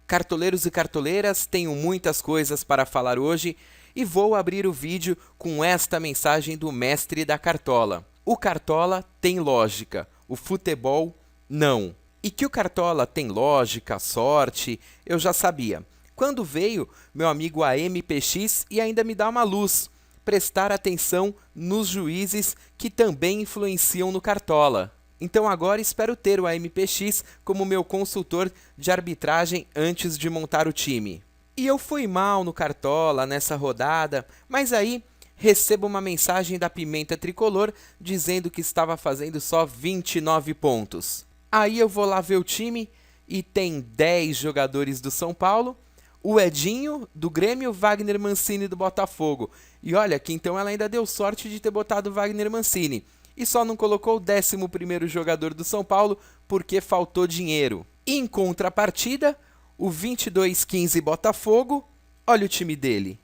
Cartoleiros e cartoleiras, tenho muitas coisas para falar hoje e vou abrir o vídeo com esta mensagem do mestre da Cartola. O Cartola tem lógica, o futebol não. E que o Cartola tem lógica, sorte, eu já sabia. Quando veio meu amigo AMPX e ainda me dá uma luz, prestar atenção nos juízes que também influenciam no Cartola. Então agora espero ter o AMPX como meu consultor de arbitragem antes de montar o time. E eu fui mal no Cartola nessa rodada, mas aí recebo uma mensagem da Pimenta Tricolor dizendo que estava fazendo só 29 pontos. Aí eu vou lá ver o time e tem 10 jogadores do São Paulo, o Edinho do Grêmio, Wagner Mancini do Botafogo. E olha que então ela ainda deu sorte de ter botado o Wagner Mancini. E só não colocou o 11º jogador do São Paulo porque faltou dinheiro. Em contrapartida, o 22-15 Botafogo, olha o time dele.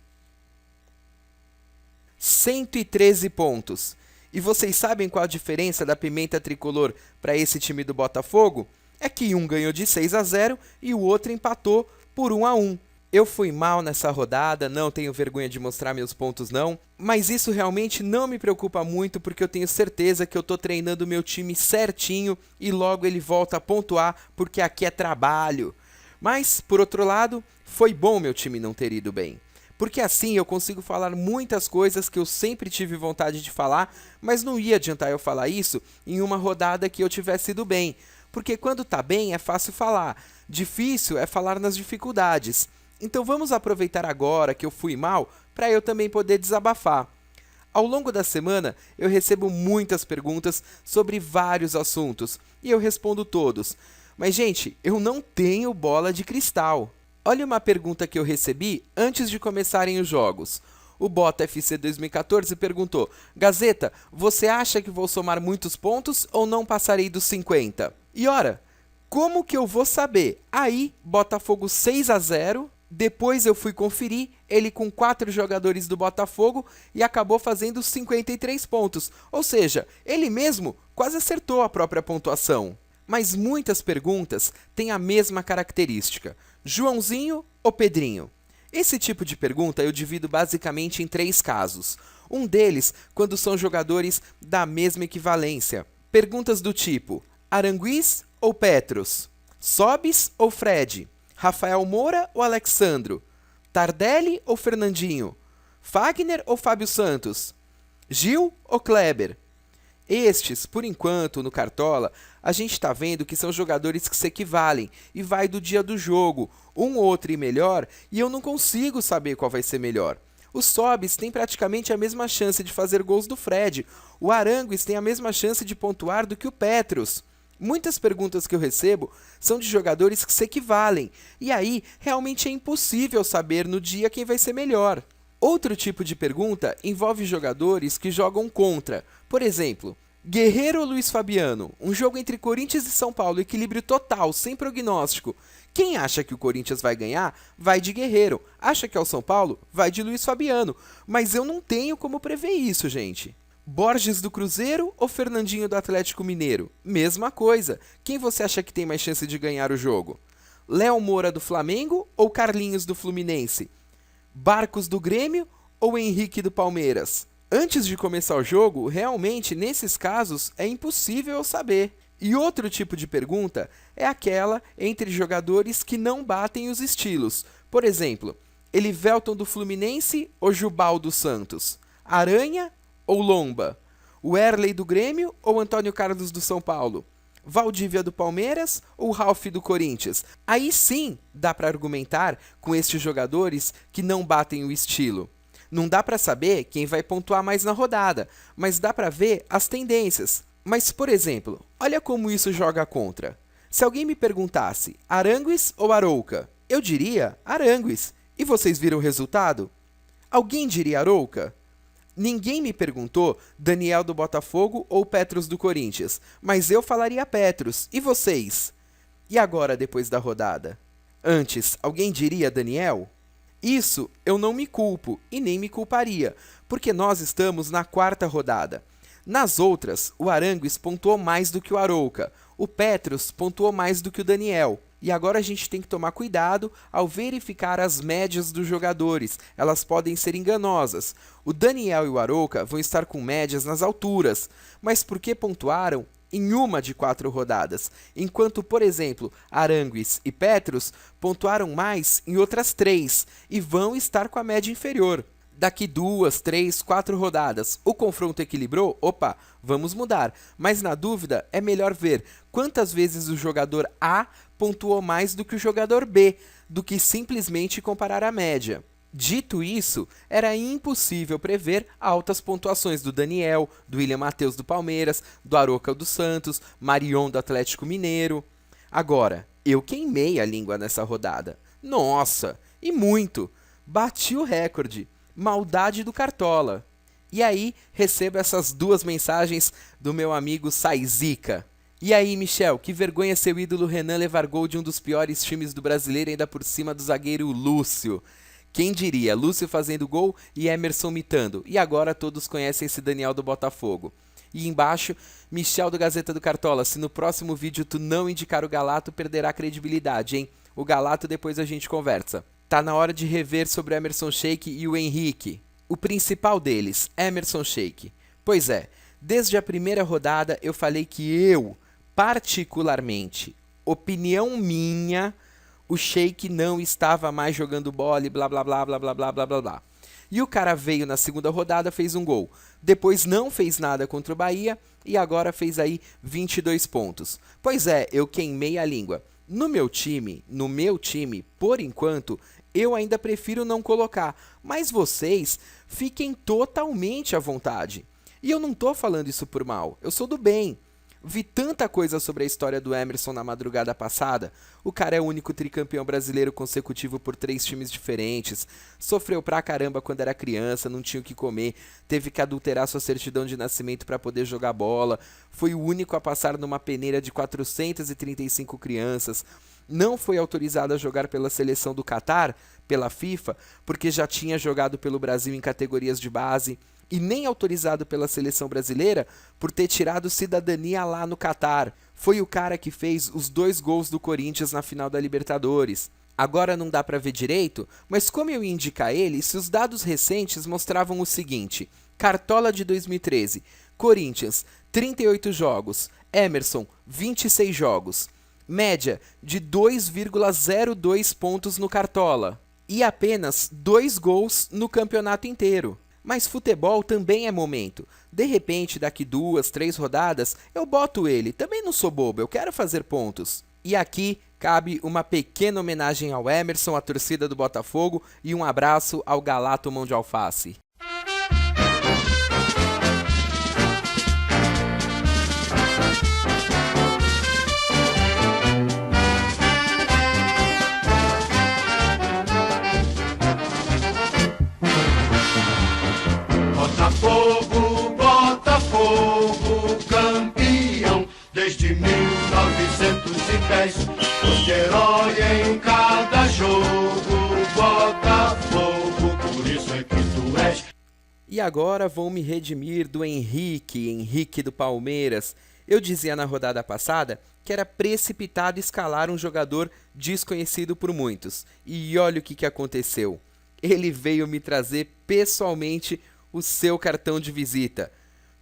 113 pontos. E vocês sabem qual a diferença da Pimenta Tricolor para esse time do Botafogo? É que um ganhou de 6-0 e o outro empatou por 1-1. Eu fui mal nessa rodada, não tenho vergonha de mostrar meus pontos não, mas isso realmente não me preocupa muito porque eu tenho certeza que eu estou treinando meu time certinho e logo ele volta a pontuar porque aqui é trabalho. Mas, por outro lado, foi bom meu time não ter ido bem, porque assim eu consigo falar muitas coisas que eu sempre tive vontade de falar, mas não ia adiantar eu falar isso em uma rodada que eu tivesse ido bem, porque quando tá bem é fácil falar, difícil é falar nas dificuldades. Então vamos aproveitar agora que eu fui mal para eu também poder desabafar. Ao longo da semana eu recebo muitas perguntas sobre vários assuntos e eu respondo todos. Mas gente, eu não tenho bola de cristal. Olha uma pergunta que eu recebi antes de começarem os jogos. O Bota FC 2014 perguntou: Gazeta, você acha que vou somar muitos pontos ou não passarei dos 50? E ora, como que eu vou saber? Aí, Botafogo 6-0... Depois eu fui conferir ele com 4 jogadores do Botafogo e acabou fazendo 53 pontos. Ou seja, ele mesmo quase acertou a própria pontuação. Mas muitas perguntas têm a mesma característica: Joãozinho ou Pedrinho? Esse tipo de pergunta eu divido basicamente em 3 casos. Um deles quando são jogadores da mesma equivalência. Perguntas do tipo: Aranguiz ou Petros? Sobis ou Fred? Rafael Moura ou Alexandro? Tardelli ou Fernandinho? Fagner ou Fábio Santos? Gil ou Kleber? Estes, por enquanto, no Cartola, a gente está vendo que são jogadores que se equivalem e vai do dia do jogo, um ou outro ir melhor e eu não consigo saber qual vai ser melhor. O Sobis tem praticamente a mesma chance de fazer gols do Fred, o Arangues tem a mesma chance de pontuar do que o Petros. Muitas perguntas que eu recebo são de jogadores que se equivalem, e aí realmente é impossível saber no dia quem vai ser melhor. Outro tipo de pergunta envolve jogadores que jogam contra. Por exemplo, Guerreiro ou Luiz Fabiano? Um jogo entre Corinthians e São Paulo, equilíbrio total, sem prognóstico. Quem acha que o Corinthians vai ganhar, vai de Guerreiro. Acha que é o São Paulo, vai de Luiz Fabiano. Mas eu não tenho como prever isso, gente. Borges do Cruzeiro ou Fernandinho do Atlético Mineiro? Mesma coisa. Quem você acha que tem mais chance de ganhar o jogo? Léo Moura do Flamengo ou Carlinhos do Fluminense? Barcos do Grêmio ou Henrique do Palmeiras? Antes de começar o jogo, realmente, nesses casos, é impossível eu saber. E outro tipo de pergunta é aquela entre jogadores que não batem os estilos. Por exemplo, Elivelton do Fluminense ou Jubal do Santos? Aranha ou Lomba? Werley do Grêmio ou Antônio Carlos do São Paulo? Valdívia do Palmeiras ou Ralf do Corinthians? Aí sim dá para argumentar com estes jogadores que não batem o estilo. Não dá para saber quem vai pontuar mais na rodada, mas dá para ver as tendências. Mas, por exemplo, olha como isso joga contra. Se alguém me perguntasse Arangues ou Arouca, eu diria Arangues. E vocês viram o resultado? Alguém diria Arouca? Ninguém me perguntou Daniel do Botafogo ou Petros do Corinthians, mas eu falaria Petros. E vocês? E agora, depois da rodada? Antes, alguém diria Daniel? Isso eu não me culpo e nem me culparia, porque nós estamos na 4ª rodada. Nas outras, o Arangues pontuou mais do que o Arouca, o Petros pontuou mais do que o Daniel. E agora a gente tem que tomar cuidado ao verificar as médias dos jogadores, elas podem ser enganosas. O Daniel e o Arouca vão estar com médias nas alturas, mas porque pontuaram em uma de 4 rodadas, enquanto, por exemplo, Arangues e Petros pontuaram mais em outras 3 e vão estar com a média inferior. Daqui 2, 3, 4 rodadas, o confronto equilibrou? Opa, vamos mudar. Mas na dúvida, é melhor ver quantas vezes o jogador A pontuou mais do que o jogador B, do que simplesmente comparar a média. Dito isso, era impossível prever altas pontuações do Daniel, do William Matheus do Palmeiras, do Arouca do Santos, Marion do Atlético Mineiro. Agora, eu queimei a língua nessa rodada. Nossa, e muito! Bati o recorde. Maldade do Cartola. E aí, recebo essas 2 mensagens do meu amigo Saizica. E aí, Michel, que vergonha seu ídolo Renan levar gol de um dos piores times do brasileiro, ainda por cima do zagueiro Lúcio. Quem diria, Lúcio fazendo gol e Emerson mitando. E agora todos conhecem esse Daniel do Botafogo. E embaixo, Michel do Gazeta do Cartola, se no próximo vídeo tu não indicar o Galato, perderá credibilidade, hein? O Galato depois a gente conversa. Tá na hora de rever sobre o Emerson Sheik e o Henrique. O principal deles, Emerson Sheik. Pois é, desde a primeira rodada eu falei que eu, particularmente, opinião minha, o Sheik não estava mais jogando bola e blá blá blá blá blá blá blá blá blá. E o cara veio na segunda rodada, fez um gol. Depois não fez nada contra o Bahia e agora fez aí 22 pontos. Pois é, eu queimei a língua. No meu time, por enquanto, eu ainda prefiro não colocar, mas vocês fiquem totalmente à vontade. E eu não tô falando isso por mal, eu sou do bem. Vi tanta coisa sobre a história do Emerson na madrugada passada. O cara é o único tricampeão brasileiro consecutivo por 3 times diferentes. Sofreu pra caramba quando era criança, não tinha o que comer. Teve que adulterar sua certidão de nascimento para poder jogar bola. Foi o único a passar numa peneira de 435 crianças. Não foi autorizado a jogar pela seleção do Catar, pela FIFA, porque já tinha jogado pelo Brasil em categorias de base. E nem autorizado pela seleção brasileira por ter tirado cidadania lá no Catar. Foi o cara que fez os 2 gols do Corinthians na final da Libertadores. Agora não dá para ver direito, mas como eu ia indicar ele se os dados recentes mostravam o seguinte: Cartola de 2013, Corinthians, 38 jogos, Emerson, 26 jogos, média de 2,02 pontos no Cartola e apenas 2 gols no campeonato inteiro. Mas futebol também é momento. De repente, daqui 2, 3 rodadas, eu boto ele. Também não sou bobo, eu quero fazer pontos. E aqui cabe uma pequena homenagem ao Emerson, à torcida do Botafogo, e um abraço ao Galato Mão de Alface. Botafogo, Botafogo, campeão desde 1910. Foste herói em cada jogo, Botafogo, por isso é que tu és. E agora vou me redimir do Henrique do Palmeiras. Eu dizia na rodada passada que era precipitado escalar um jogador desconhecido por muitos. E olha o que aconteceu. Ele veio me trazer pessoalmente o seu cartão de visita.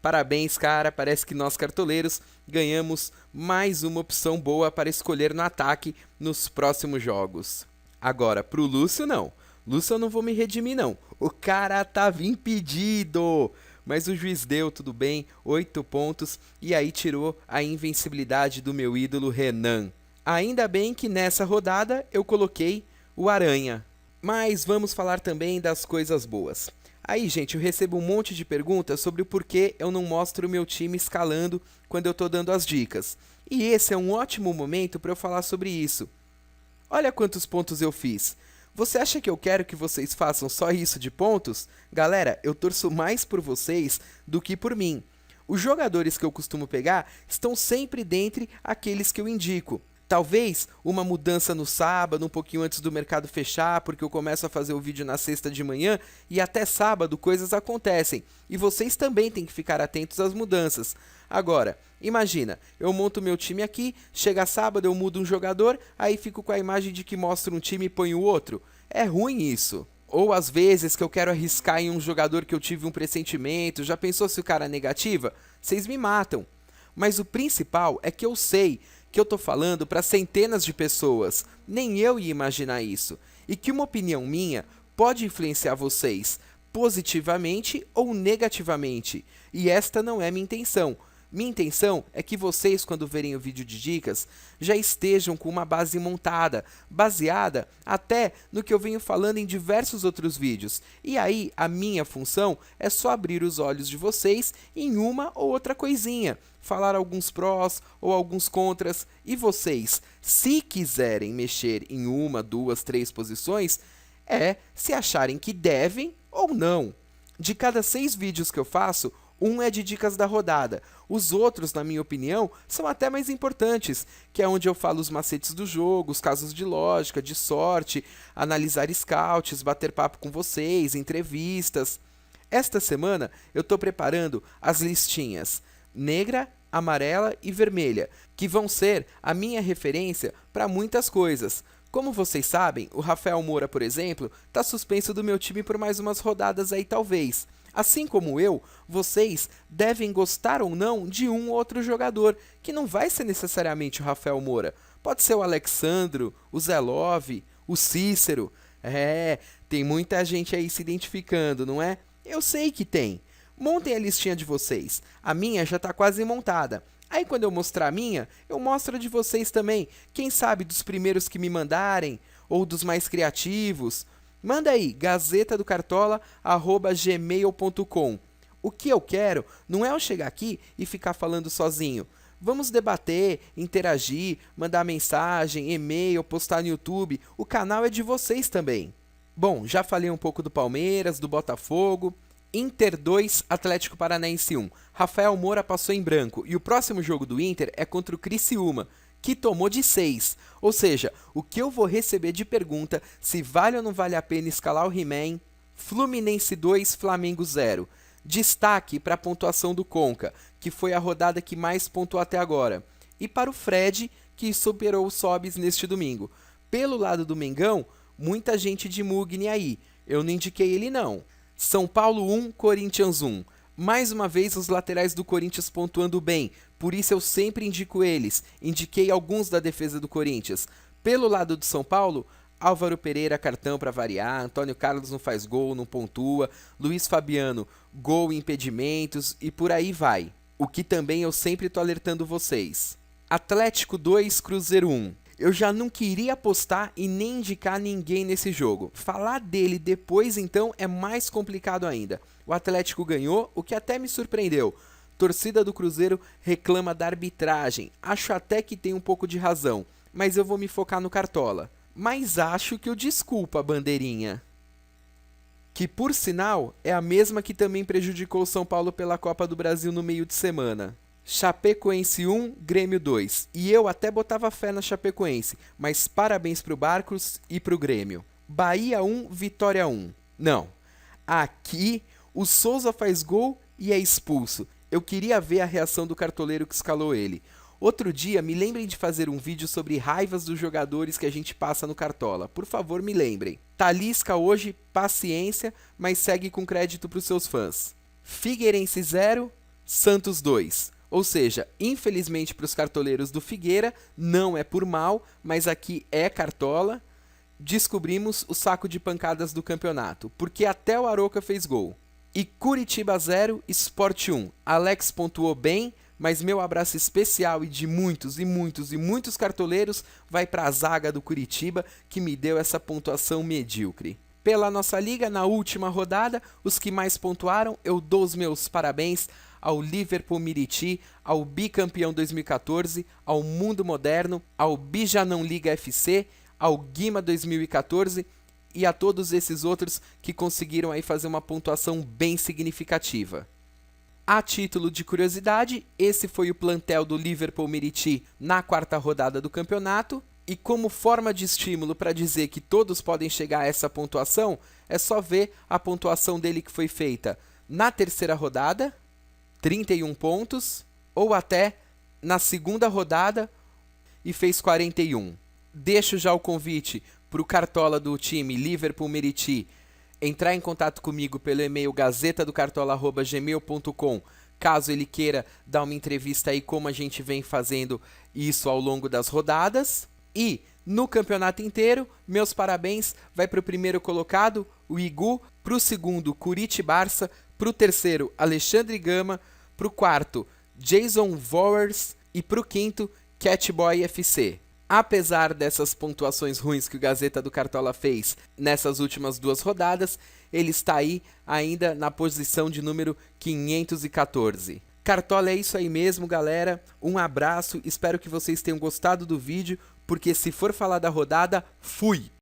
Parabéns, cara, parece que nós cartoleiros ganhamos mais uma opção boa para escolher no ataque nos próximos jogos. Agora, pro Lúcio não. Lúcio eu não vou me redimir não. O cara tava impedido. Mas o juiz deu, tudo bem, 8 pontos e aí tirou a invencibilidade do meu ídolo Renan. Ainda bem que nessa rodada eu coloquei o Aranha. Mas vamos falar também das coisas boas. Aí, gente, eu recebo um monte de perguntas sobre o porquê eu não mostro o meu time escalando quando eu tô dando as dicas. E esse é um ótimo momento para eu falar sobre isso. Olha quantos pontos eu fiz. Você acha que eu quero que vocês façam só isso de pontos? Galera, eu torço mais por vocês do que por mim. Os jogadores que eu costumo pegar estão sempre dentre aqueles que eu indico. Talvez uma mudança no sábado, um pouquinho antes do mercado fechar, porque eu começo a fazer o vídeo na sexta de manhã e até sábado coisas acontecem. E vocês também têm que ficar atentos às mudanças. Agora, imagina, eu monto meu time aqui, chega sábado eu mudo um jogador, aí fico com a imagem de que mostro um time e ponho o outro. É ruim isso. Ou às vezes que eu quero arriscar em um jogador que eu tive um pressentimento, já pensou se o cara é negativa? Vocês me matam. Mas o principal é que eu sei que eu tô falando para centenas de pessoas, nem eu ia imaginar isso, e que uma opinião minha pode influenciar vocês positivamente ou negativamente, e esta não é minha intenção. Minha intenção é que vocês, quando verem o vídeo de dicas, já estejam com uma base montada, baseada até no que eu venho falando em diversos outros vídeos. E aí, a minha função é só abrir os olhos de vocês em uma ou outra coisinha, falar alguns prós ou alguns contras, e vocês, se quiserem mexer em uma, duas, três posições, se acharem que devem ou não. De cada 6 vídeos que eu faço, um é de dicas da rodada. Os outros, na minha opinião, são até mais importantes, que é onde eu falo os macetes do jogo, os casos de lógica, de sorte, analisar scouts, bater papo com vocês, entrevistas. Esta semana eu estou preparando as listinhas negra, amarela e vermelha, que vão ser a minha referência para muitas coisas. Como vocês sabem, o Rafael Moura, por exemplo, está suspenso do meu time por mais umas rodadas aí talvez. Assim como eu, vocês devem gostar ou não de um ou outro jogador, que não vai ser necessariamente o Rafael Moura. Pode ser o Alexandro, o Zé Love, o Cícero. Tem muita gente aí se identificando, não é? Eu sei que tem. Montem a listinha de vocês. A minha já está quase montada. Aí quando eu mostrar a minha, eu mostro a de vocês também. Quem sabe dos primeiros que me mandarem, ou dos mais criativos. Manda aí, gazetadocartola@gmail.com. O que eu quero não é eu chegar aqui e ficar falando sozinho. Vamos debater, interagir, mandar mensagem, e-mail, postar no YouTube. O canal é de vocês também. Bom, já falei um pouco do Palmeiras, do Botafogo. Inter 2, Atlético Paranaense 1. Rafael Moura passou em branco e o próximo jogo do Inter é contra o Criciúma, que tomou de 6. Ou seja, o que eu vou receber de pergunta se vale ou não vale a pena escalar o He-Man. Fluminense 2, Flamengo 0. Destaque para a pontuação do Conca, que foi a rodada que mais pontuou até agora. E para o Fred, que superou os Sobis neste domingo. Pelo lado do Mengão, muita gente de Mugni aí. Eu não indiquei ele não. São Paulo 1, Corinthians 1. Mais uma vez os laterais do Corinthians pontuando bem, por isso eu sempre indico eles. Indiquei alguns da defesa do Corinthians. Pelo lado do São Paulo, Álvaro Pereira, cartão para variar, Antônio Carlos não faz gol, não pontua, Luiz Fabiano, gol e impedimentos e por aí vai. O que também eu sempre estou alertando vocês. Atlético 2, Cruzeiro 1. Eu já não queria apostar e nem indicar ninguém nesse jogo. Falar dele depois, então, é mais complicado ainda. O Atlético ganhou, o que até me surpreendeu. Torcida do Cruzeiro reclama da arbitragem. Acho até que tem um pouco de razão, mas eu vou me focar no Cartola. Mas acho que o desculpa, bandeirinha. Que, por sinal, é a mesma que também prejudicou o São Paulo pela Copa do Brasil no meio de semana. Chapecoense 1, Grêmio 2. E eu até botava fé na Chapecoense, mas parabéns pro Barcos e pro Grêmio. Bahia 1, Vitória 1. Não. Aqui, o Souza faz gol e é expulso. Eu queria ver a reação do cartoleiro que escalou ele. Outro dia, me lembrem de fazer um vídeo sobre raivas dos jogadores que a gente passa no Cartola. Por favor, me lembrem. Talisca hoje, paciência, mas segue com crédito pros seus fãs. Figueirense 0, Santos 2. Ou seja, infelizmente para os cartoleiros do Figueira, não é por mal, mas aqui é Cartola. Descobrimos o saco de pancadas do campeonato, porque até o Arouca fez gol. E Curitiba 0, Sport 1. Alex pontuou bem, mas meu abraço especial e de muitos cartoleiros vai para a zaga do Curitiba, que me deu essa pontuação medíocre. Pela nossa liga, na última rodada, os que mais pontuaram, eu dou os meus parabéns ao Liverpool Miriti, ao bicampeão 2014, ao Mundo Moderno, ao Bijanão Liga FC, ao Guima 2014 e a todos esses outros que conseguiram aí fazer uma pontuação bem significativa. A título de curiosidade, esse foi o plantel do Liverpool Meriti na quarta rodada do campeonato. E como forma de estímulo para dizer que todos podem chegar a essa pontuação, é só ver a pontuação dele que foi feita na terceira rodada, 31 pontos, ou até na segunda rodada e fez 41. Deixo já o convite para o cartola do time Liverpool Meriti entrar em contato comigo pelo e-mail gazetadocartola@gmail.com, caso ele queira dar uma entrevista aí como a gente vem fazendo isso ao longo das rodadas. E no campeonato inteiro, meus parabéns vai para o primeiro colocado, o Igu, para o segundo, Curiti Barça, para o terceiro, Alexandre Gama, para o quarto, Jason Vowers e para o quinto, Catboy FC. Apesar dessas pontuações ruins que o Gazeta do Cartola fez nessas últimas duas rodadas, ele está aí ainda na posição de número 514. Cartola é isso aí mesmo, galera. Um abraço, espero que vocês tenham gostado do vídeo, porque se for falar da rodada, fui!